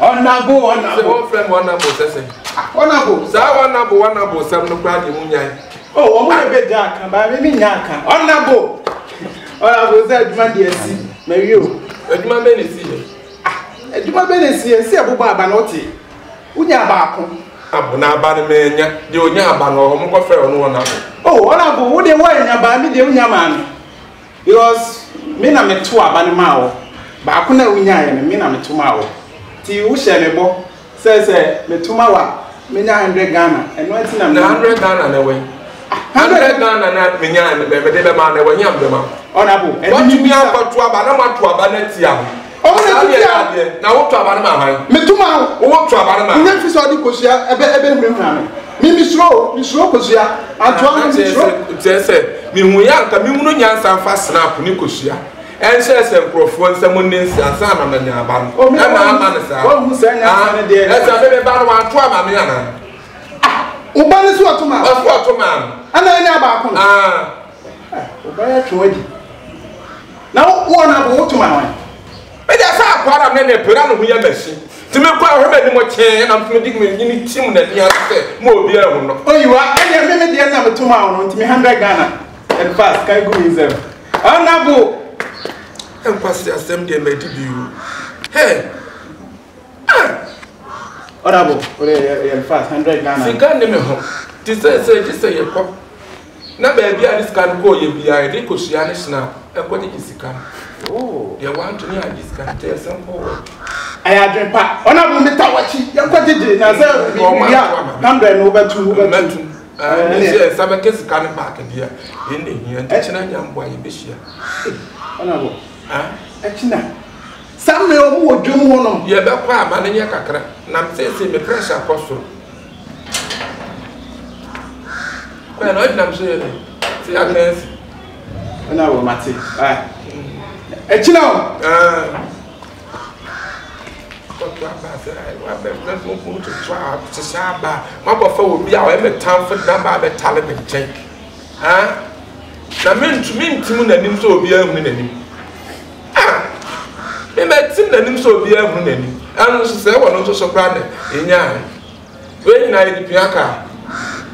Honorable. Say one friend honorable say. Honorable. Say honorable some no crowd the munya. Oh, omo be jack, ba me nyaka. Honorable. Honorable say aduma de asi. Mary o. Aduma be ne si. Aduma be ne si, si abobo aba na oti. Unya ba ako. Abuna aba ne menya. De onya aba no mo ko fe ono honorable. Oh, honorable, wo de wa nya ba me de unya ma me. Because me na me to aba ne ma wo. Ba ako na unya ye me na me to ma wo. Ti wo hye ne bo. Say me to ma wa. Me nya 100 Ghana. Eno ati na 100 Ghana na we. 100 Ghana na me nya me de be ma na we nyam de ma. Honorable, what you mean about to aba na ma to aba na tia. Oh, na wo to aba na ma han. Me to ma wo to aba na ma. Nya fi so di kosia ebe hwem na me. Mi slow kosia. Atwa mi slow. Say mi hu ya nka mi hunu nyansa fa snap ni kosia. En se mkrofo nsem nsi asa na manya aba no. E na ama ne sa. Wo hu sa nyansa ne de. E sa be ba no wa to aba me yana. Uba ne so atoma. O so atoma. Ana nya ba ko. Uba ya twodi. Na wo na bo otoma wan. Me da sa akwara me ne pera no hu ya mashi. Ti me kwa hwe me ni mo chen na me dig me ni tim na dia se mo obi a hu no. Oyiwa, ene me de na me toma wan ntimi 100 Ghana. And fast kai go himself. Honorable. En kwasi asem de me di biu. Hey. Honorable, ore fast 100 Ghana. Sika ne me ho. Ti say ye ko. Na ba bia ni sika ko ye bia e ko sia ne sna e ko ni sika. Oh, ye want to ni a sika te sample. Aya dwempa. Honorable me tawachi. Ye ko jeje na say bia 100 no betu. Ni say sabe ke sika ne park dia. Ye ne hia ntina nyambo ye be hia. Honorable. Echina. Samme omu odwum ho no. Ye be kwa ama ne kakra. Na say me pressure apostle. Kwa no idam say see against. Na wo mate. Echina o. Ko ba say wa be let's move to try to saba. Ma bo fa obi a we me tam for na ba be tale me chen. Na mintum na nim so obi ahu na nim. Me metim na nim so obi ahu na nim. Anu so say wono so kra na enya. We nyina ye dipiaka.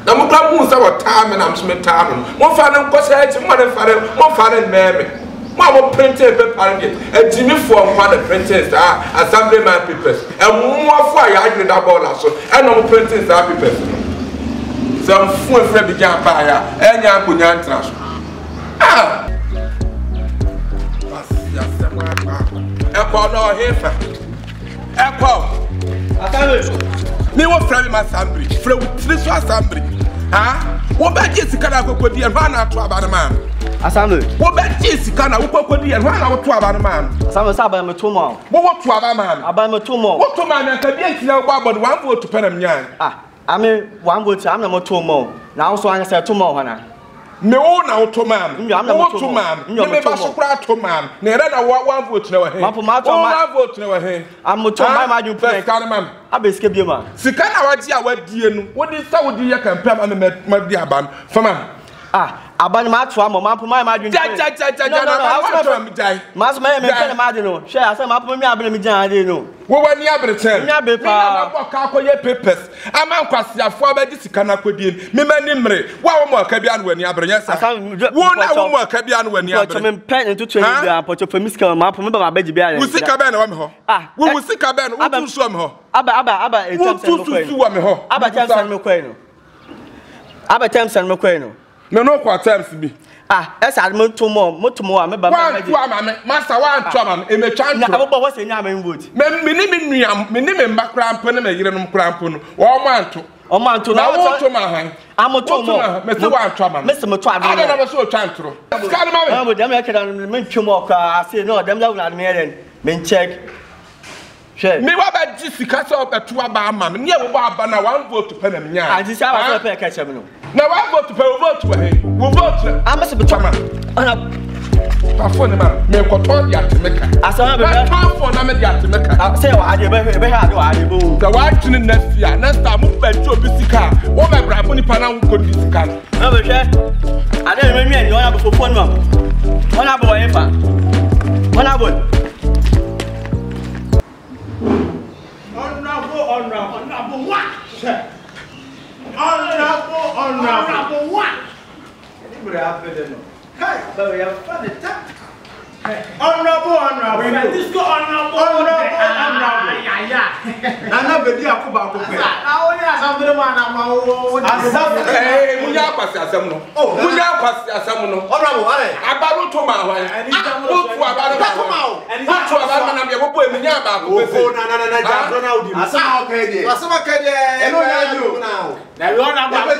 Na mo kra mu sa wata me na so meta no. Mo fa ne nkosa echi mo ne fare, mo fa ne meme. Mo printed paper get. E jimi for on the printers assembly man papers. E mo afo ya adwe da ball so. E no mo printing sa papers. Some fu efre bi jan ba ya. Enya akonya ntra so. Echo no hefa. Echo. Assembly. Me wo frame my assembly. Frame with so assembly. Wo ba je sika na kokodi e hwa na to aba na man. Assembly. Wo ba je sika na wo kokodi e hwa na wo to aba na man. Assembly sa ba me to mo. Wo to aba man. Aba me to mo. Wo to man na ka bi antina wo abod 1 vote to penam nyan. I mean 1 vote am na mo to mo. Na so an say to mo hana. Me wo na wo to man. Wo to man. Me ba so kra to man. Na era na 1 vote na wo he. Mapo ma to man. 1 vote na wo he. Am to my ju plan. Sika na man. Abeske bi ma. Sika na waji a wadie nu. Wo di sa wo di ya campaign am ma di aban. Fama. Abani ma to am mapo ma ju. Ja. Mas me pen ma di no. Share say mapo me abele mi jan ade no. Wo wani abrechen. Me abe pa. Ma ka ko ye papers. Ama nkwasiafo abedi sika na kodie. Me mani mre. Wa wo mo ka bia no wani abrenya sa. Wo na wo mo ka bia no wani abre. Po me pen into 20 bia po for me sika mapo me ba ma beji bia. Wo sika be na wa me ho. Wo sika be na wo tu so me ho. Aba tu wa me ho. Aba time me kwai no. Aba time me kwai no. Me no kwa times bi. Esa mo to mo me ba ma beji. Wa ma me master wa to ma me e me twa ntro. Na abo wo se nya me vote. Me ni nuam, me ni me mbakra mpo ne me yire no mkra mpo no. Wo ma nto. O ma nto na wo to ma han. Amoto mo. Me se wa ntwa ma. Me se mo to aba. Ada na me so twa ntro. Ska na ma me. Mo dem ya keda me ntwemo ka say no dem la na me eren. Me check. She. Me wa ba ji sika so beto aba ama me. Ne wo ba aba na 1 vote pe na me nya. Anti say aba so pe ka chem no. Na 1 vote pe wo vote wa he. Wo vote. Amase beto ma. Phone ma me koto di atemeka. Asama be be. Phone na me di atemeka. Say wa ade be ha do ade bo. Da wa twini next year. Next time mo be ju obi sika. Wo be bra fo ni pa na wo ko di sika. Na be hwe. Ade me mi ani ona be fo phone ma. Ona be wo yefa. Ona bo. honorable one. Honorable one. Anybody have better no? Hey, but we have fun at that. Honorable. This go honorable. Yeah. Nana bedi akuba akopɛ. I only have something one am. Hey, munya kwasi asem no. Munya kwasi asem no. Honorable, wale. Abaru to ma hwan. Otu abaru ma. Otu abaru na me bobo eminya ba ko pese. Oh, na jabro na odi. Asama okay dey. Asama okay dey. Eno ya you now. Na we on about.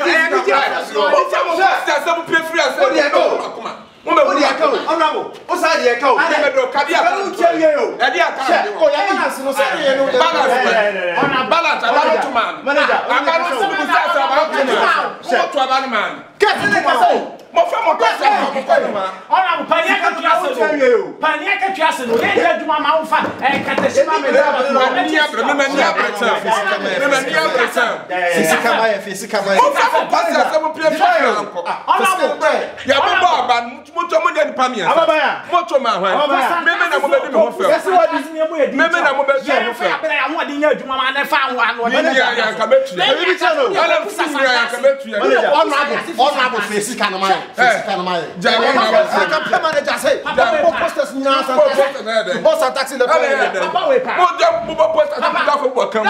Kwasi asem pe free asem. Odi e go. Odi aka o. Honorable. O sa dey aka o. Me do kadi aka. Elu cheye o. Edi aka. O ya balance no say ye no. Balance. On balance abaru to man. Manager. Abaru to say abaru to man. Otu abaru man. Kese ne kase o. Mo fa mo kwasi ko ma. Ona paniaka tuase no. Paniaka tuase no. Ye ye djuma ma ufa. Katashima me da ba. Fisika ma. Mo fa mo kwasi asem pie fa anko. Ya mo ba ba mo to mo dey pa mi asa. Mo to ma hwan. Me na mo be di me ho fe. Me na mo be di me ho fe. Ya mo di nya djuma ma na fa anwo. Ya ka betu. Ala fu ya ka betu ya. Honorable fisika no ma. Fisika no ma. Jago na ba. Aka manager say. Mo posters nyina san. Boss taxi le Papa we pa. Mo jam mo ba posters da ko bo kam.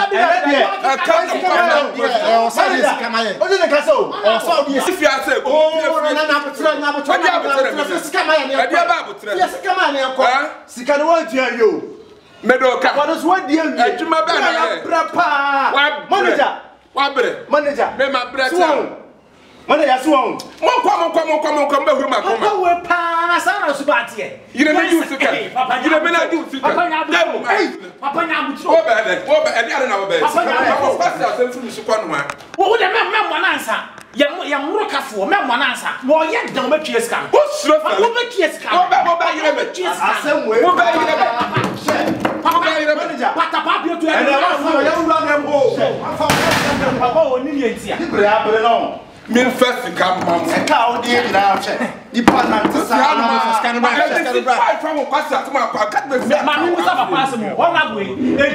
Yamurokafo memwanansa wo ye dan betwie ska wo suro fa wo betwie ska wo ba yire be asemwe wo ba yire be papa yire manager pata papa yo to e ya wura dem ho papa woni ni entia ibre abre no me first come mam e ka o die na che di panante sa na mo scan ba scan ba fa mo kwasa atuma kwa kat be ma mi musa papa asemo wona go e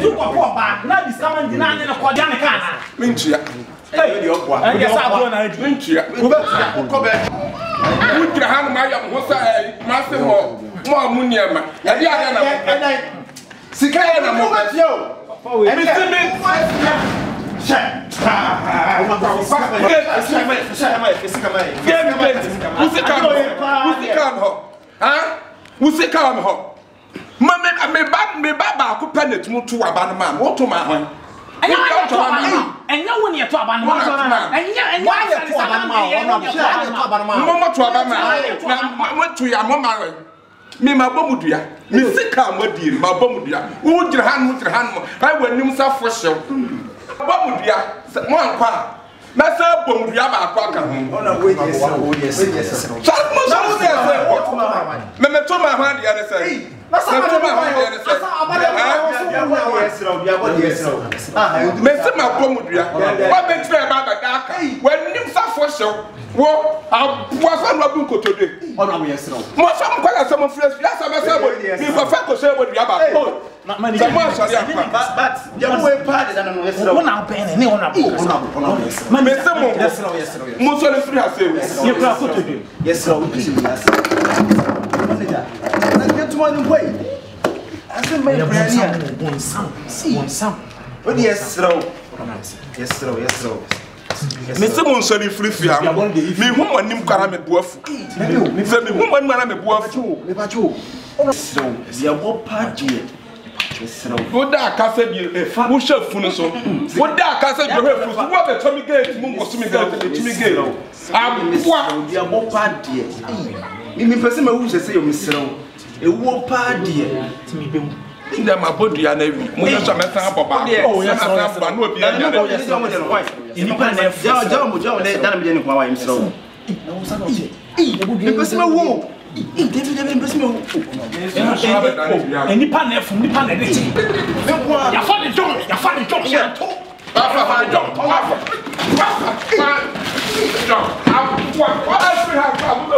ju ko ba na discover di na ne ko dia ne ka me ntia e yo kwa e sa bro na me ntia wo be ko be wo dira han ma ya mo sa ma se mo amuniema ya dia na mo sika na mo be yo me se me me ba ko panet mu to aba no ma wo to ma hwan enya woni e to aba no enya to aba no ma mo to aba ma mo to ya mo ma me ma bomu dua me sika mo di ma bomu dua wo gira han mo ai wanim sa fo hyew bomu dua mo anka na sa bomu dua ba akwa ka ho ona we yes me to ma hwan dia ne sai me to ma hwan dia ne sai me se ma bomu dua wa be tire ba ba ka aka wanim sa fo hyew wo aboa fa no bu nkotode ona we yes mo fa mo kwala sa mo fresh ya sa ba sa bo mi ko fa ko se bo dua ba ko mani sa mo asori akwa but ya mo we pa de na no yes wona open ne wona me se mo mo so le free asem ye kra ko to do yes manager na get to one way asem me brania one sam what yes me se mo so le free am me hu mo nim kwara me boafu me se me hu mo nim kwara me boafu me ba jo ya bo pa die wo da akasa bi wo hwe funu so wo da akasa bi hwe funu so wo be to mi gate mu ngo so mi gate to mi gate abwa ya bo pa die mi pese ma wu se yo misrew e wo pa die timi bemu nda ma bodua na wi mo yeso meta aboba o ya sa ba no obi anya na ni pa na fa jaw ne dana mi je ni kwa wa misrew mi pese ma wo David pese ma wo ni pa na fu ni pa na de ti ya fa de jom ya to fa jom